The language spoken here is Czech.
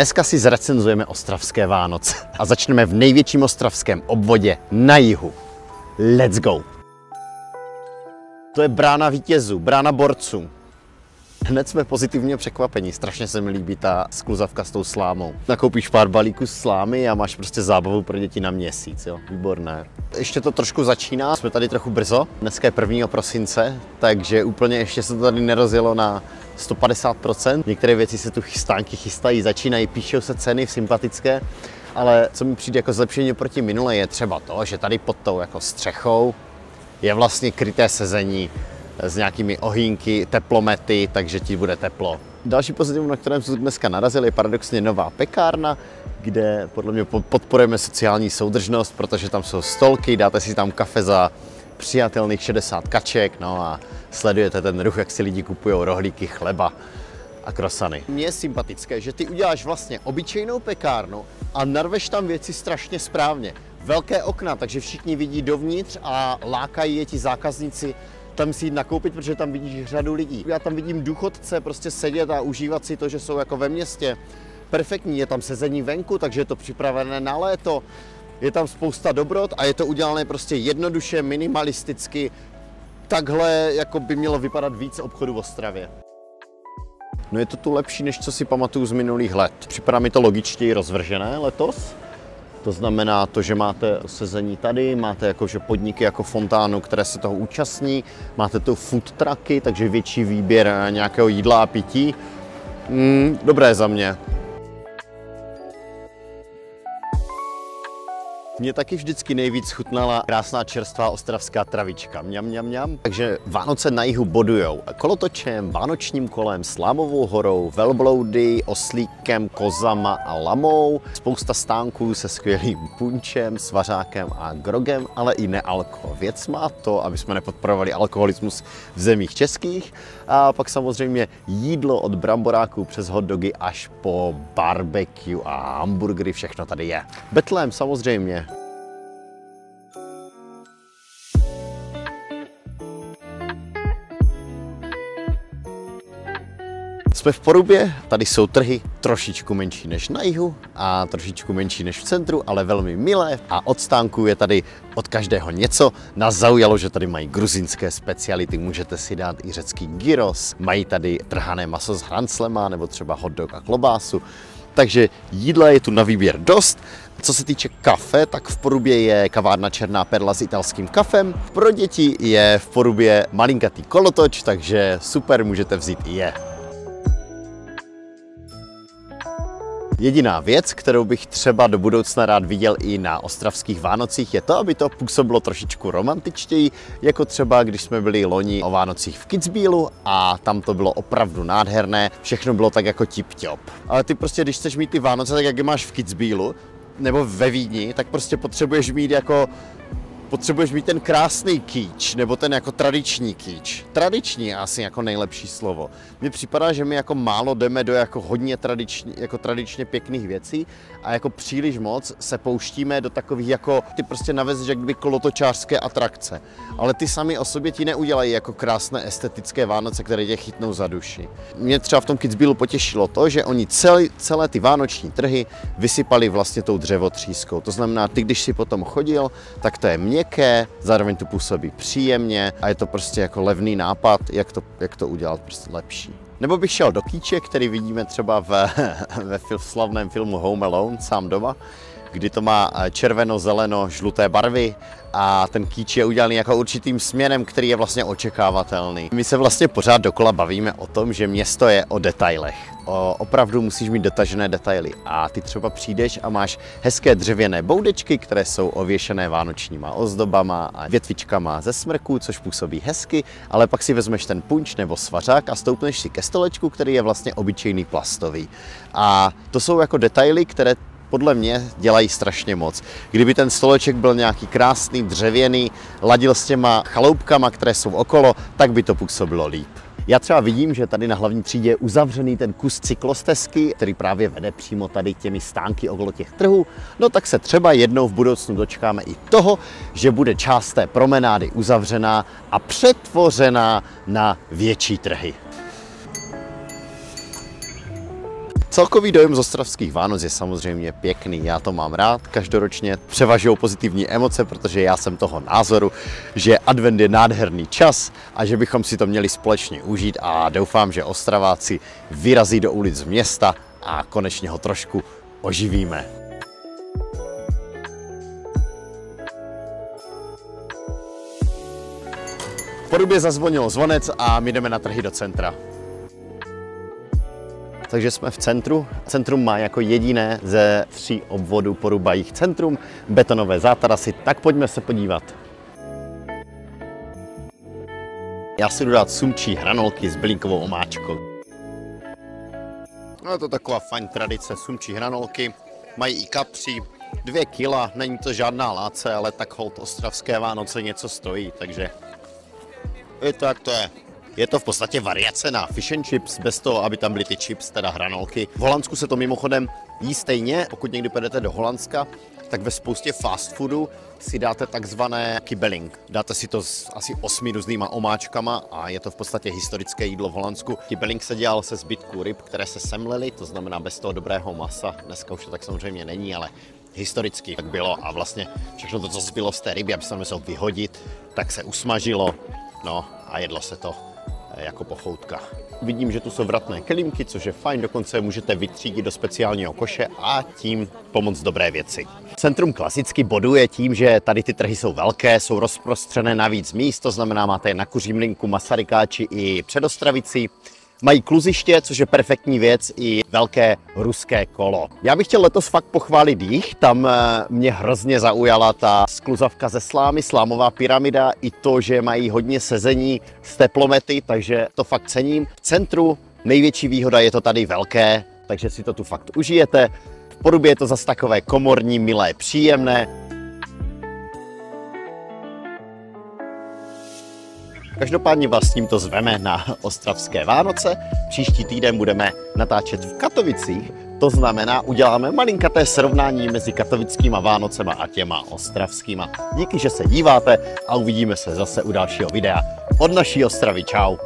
Dneska si zrecenzujeme ostravské Vánoce a začneme v největším ostravském obvodě na jihu. Let's go! To je brána vítězů, brána borců. Hned jsme pozitivně překvapení, strašně se mi líbí ta skluzavka s tou slámou. Nakoupíš pár balíků slámy a máš prostě zábavu pro děti na měsíc, jo, výborné. Ještě to trošku začíná, jsme tady trochu brzo, dneska je 1. prosince, takže úplně ještě se to tady nerozjelo na 150%. Některé věci se tu stánky chystají, začínají, píšou se ceny sympatické, ale co mi přijde jako zlepšení proti minule je třeba to, že tady pod tou jako střechou je vlastně kryté sezení s nějakými ohýnky, teplomety, takže ti bude teplo. Další pozitivum, na kterém jsme dneska narazili, je paradoxně nová pekárna, kde podle mě podporujeme sociální soudržnost, protože tam jsou stolky, dáte si tam kafe za přijatelných 60 kaček, no a sledujete ten ruch, jak si lidi kupují rohlíky, chleba a krosany. Mně je sympatické, že ty uděláš vlastně obyčejnou pekárnu a narveš tam věci strašně správně. Velké okna, takže všichni vidí dovnitř a lákají je ti zákazníci tam si jít nakoupit, protože tam vidíš řadu lidí. Já tam vidím důchodce prostě sedět a užívat si to, že jsou jako ve městě. Perfektní, je tam sezení venku, takže je to připravené na léto. Je tam spousta dobrot a je to udělané prostě jednoduše, minimalisticky. Takhle jako by mělo vypadat víc obchodů v Ostravě. No je to tu lepší, než co si pamatuju z minulých let. Připadá mi to logičtěji rozvržené letos. To znamená to, že máte sezení tady, máte jakože podniky jako Fontánu, které se toho účastní, máte tu food trucky, takže větší výběr nějakého jídla a pití. Dobré za mě. Mně taky vždycky nejvíc chutnala krásná čerstvá ostravská travička. Mňam, mňam, mňam. Takže Vánoce na jihu bodujou kolotočem, vánočním kolem, Slámovou horou, velbloudy, oslíkem, kozama a lamou. Spousta stánků se skvělým punčem, svařákem a grogem, ale i nealko věcma, to, aby jsme nepodporovali alkoholismus v zemích českých. A pak samozřejmě jídlo od bramboráků přes hotdogy až po barbecue a hamburgery, všechno tady je. Betlém samozřejmě. Jsme v Porubě, tady jsou trhy trošičku menší než na jihu a trošičku menší než v centru, ale velmi milé a od stánků je tady od každého něco. Nás zaujalo, že tady mají gruzínské speciality, můžete si dát i řecký gyros, mají tady trhané maso s hranslema nebo třeba hotdog a klobásu. Takže jídla je tu na výběr dost. Co se týče kafe, tak v Porubě je kavárna Černá perla s italským kafem. Pro děti je v Porubě malinkatý kolotoč, takže super, můžete vzít i je. Jediná věc, kterou bych třeba do budoucna rád viděl i na ostravských Vánocích, je to, aby to působilo trošičku romantičtěji, jako třeba když jsme byli loni o Vánocích v Kitzbühelu a tam to bylo opravdu nádherné, všechno bylo tak jako tip-top. Ale ty prostě, když chceš mít ty Vánoce tak, jak je máš v Kitzbühelu nebo ve Vídni, tak prostě potřebuješ mít ten krásný kýč, nebo ten jako tradiční kýč. Tradiční je asi jako nejlepší slovo. Mně připadá, že my jako málo jdeme do jako hodně tradičně pěkných věcí a jako příliš moc se pouštíme do takových jako, ty prostě navezeš jak kdyby kolotočářské atrakce. Ale ty sami o sobě ti neudělají jako krásné estetické Vánoce, které tě chytnou za duši. Mě třeba v tom Kitzbühelu potěšilo to, že oni celé ty vánoční trhy vysypali vlastně tou dřevotřískou. To znamená, ty když si potom chodil, tak to je měkké, zároveň to působí příjemně a je to prostě jako levný nápad, jak to udělat prostě lepší. Nebo bych šel do kýče, který vidíme třeba ve slavném filmu Home Alone, Sám doma, kdy to má červeno, zeleno, žluté barvy a ten kýč je udělaný jako určitým směrem, který je vlastně očekávatelný. My se vlastně pořád dokola bavíme o tom, že město je o detailech. Opravdu musíš mít dotažené detaily a ty třeba přijdeš a máš hezké dřevěné boudečky, které jsou ověšené vánočníma ozdobama a větvičkama ze smrků, což působí hezky, ale pak si vezmeš ten punč nebo svařák a stoupneš si ke stolečku, který je vlastně obyčejný plastový. A to jsou jako detaily, které podle mě dělají strašně moc. Kdyby ten stoleček byl nějaký krásný, dřevěný, ladil s těma chaloupkama, které jsou okolo, tak by to působilo líp. Já třeba vidím, že tady na hlavní třídě je uzavřený ten kus cyklostezky, který právě vede přímo tady těmi stánky okolo těch trhů. No tak se třeba jednou v budoucnu dočkáme i toho, že bude část té promenády uzavřená a přetvořená na větší trhy. Celkový dojem z ostravských Vánoc je samozřejmě pěkný, já to mám rád, každoročně převažují pozitivní emoce, protože já jsem toho názoru, že advent je nádherný čas a že bychom si to měli společně užít a doufám, že Ostraváci vyrazí do ulic města a konečně ho trošku oživíme. V Porubě zazvonil zvonec a my jdeme na trhy do centra. Takže jsme v centru. Centrum má jako jediné ze 3 obvodů Poruba jich centrum, betonové zátarasy, tak pojďme se podívat. Já si jdu dát sumčí hranolky s bylinkovou omáčkou. No, je to taková fajn tradice, sumčí hranolky, mají i kapří, 2 kila, není to žádná láce, ale tak holt ostravské Vánoce něco stojí, takže je to jak to je. Je to v podstatě variace na fish and chips, bez toho, aby tam byly ty chips, teda hranolky. V Holandsku se to mimochodem jí stejně, pokud někdy pojedete do Holandska, tak ve spoustě fast foodu si dáte takzvané kibbeling. Dáte si to s asi 8 různýma omáčkama a je to v podstatě historické jídlo v Holandsku. Kibbeling se dělal se zbytků ryb, které se semlely, to znamená bez toho dobrého masa. Dneska už to tak samozřejmě není, ale historicky tak bylo a vlastně všechno to, co zbylo z té ryby, aby se to muselo vyhodit, tak se usmažilo, no a jedlo se to jako pochoutka. Vidím, že tu jsou vratné kelímky, což je fajn, dokonce můžete vytřídit do speciálního koše a tím pomoct dobré věci. Centrum klasicky boduje tím, že tady ty trhy jsou velké, jsou rozprostřené na víc míst, to znamená, máte je na Kuřím, Masarykáči i před Ostravicí. Mají kluziště, což je perfektní věc, i velké ruské kolo. Já bych chtěl letos fakt pochválit jich, tam mě hrozně zaujala ta skluzavka ze slámy, slámová pyramida, i to, že mají hodně sezení z teplomety, takže to fakt cením. V centru největší výhoda je to tady velké, takže si to tu fakt užijete. V Porubě je to zase takové komorní, milé, příjemné. Každopádně vás tímto zveme na ostravské Vánoce. Příští týden budeme natáčet v Katovicích, to znamená, uděláme malinkaté srovnání mezi katovickýma Vánocema a těma ostravskýma. Díky, že se díváte a uvidíme se zase u dalšího videa. Od naší Ostravy, čau!